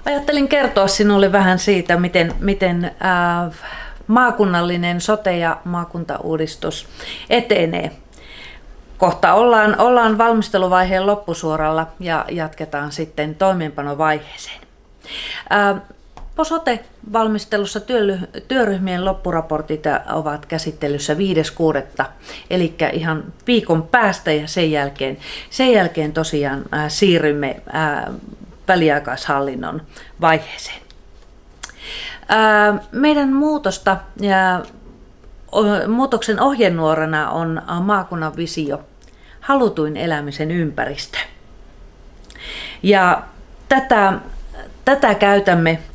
Ajattelin kertoa sinulle vähän siitä, miten maakunnallinen sote- ja maakuntauudistus etenee. Kohta ollaan valmisteluvaiheen loppusuoralla ja jatketaan sitten toimeenpanovaiheeseen. Sote-valmistelussa työryhmien loppuraportit ovat käsittelyssä 5.6. eli ihan viikon päästä, ja sen jälkeen tosiaan siirrymme väliaikaishallinnon vaiheeseen. Meidän muutoksen ohjenuorana on maakunnan visio, halutuin elämisen ympäristö. Ja tätä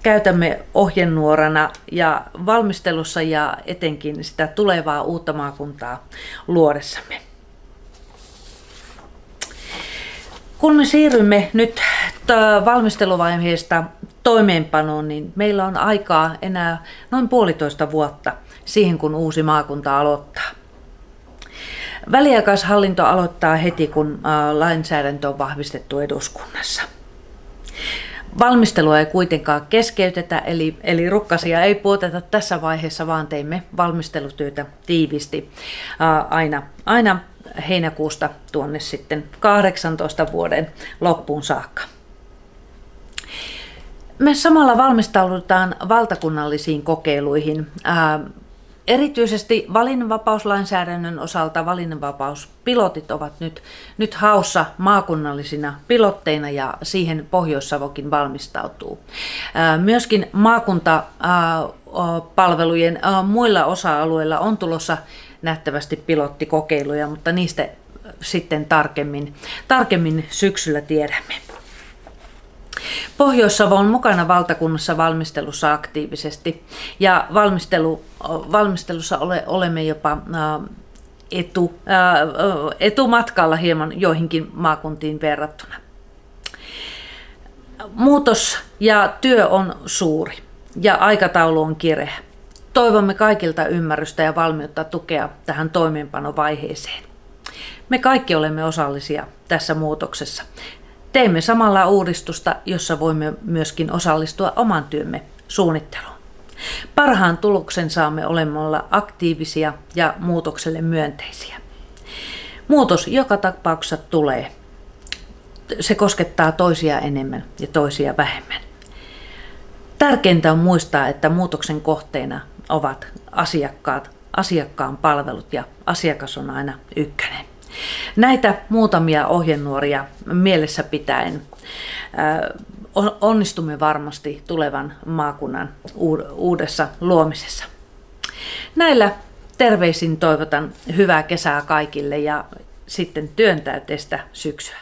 käytämme ohjenuorana ja valmistelussa ja etenkin sitä tulevaa uutta maakuntaa luodessamme. Kun me siirrymme nyt valmisteluvaiheesta toimeenpanoon, niin meillä on aikaa enää noin 1,5 vuotta siihen, kun uusi maakunta aloittaa. Väliaikaishallinto aloittaa heti, kun lainsäädäntö on vahvistettu eduskunnassa. Valmistelua ei kuitenkaan keskeytetä, eli rukkasia ei puoteta tässä vaiheessa, vaan teimme valmistelutyötä tiivisti aina heinäkuusta tuonne sitten 18 vuoden loppuun saakka. Me samalla valmistaudutaan valtakunnallisiin kokeiluihin. Erityisesti valinnanvapauslainsäädännön osalta valinnanvapauspilotit ovat nyt haussa maakunnallisina pilotteina, ja siihen Pohjois-Savokin valmistautuu. Myöskin maakuntapalvelujen muilla osa-alueilla on tulossa nähtävästi pilottikokeiluja, mutta niistä sitten tarkemmin syksyllä tiedämme. Pohjois-Savo on mukana valtakunnassa valmistelussa aktiivisesti, ja valmistelussa olemme jopa etumatkalla hieman joihinkin maakuntiin verrattuna. Muutos ja työ on suuri ja aikataulu on kireä. Toivomme kaikilta ymmärrystä ja valmiutta tukea tähän toimeenpanovaiheeseen. Me kaikki olemme osallisia tässä muutoksessa. Teemme samalla uudistusta, jossa voimme myöskin osallistua oman työmme suunnitteluun. Parhaan tuloksen saamme olemalla aktiivisia ja muutokselle myönteisiä. Muutos joka tapauksessa tulee. Se koskettaa toisia enemmän ja toisia vähemmän. Tärkeintä on muistaa, että muutoksen kohteena ovat asiakkaan palvelut, ja asiakas on aina ykkönen. Näitä muutamia ohjenuoria mielessä pitäen onnistumme varmasti tulevan maakunnan uudessa luomisessa. Näillä terveisin toivotan hyvää kesää kaikille ja sitten työntäyteistä syksyä.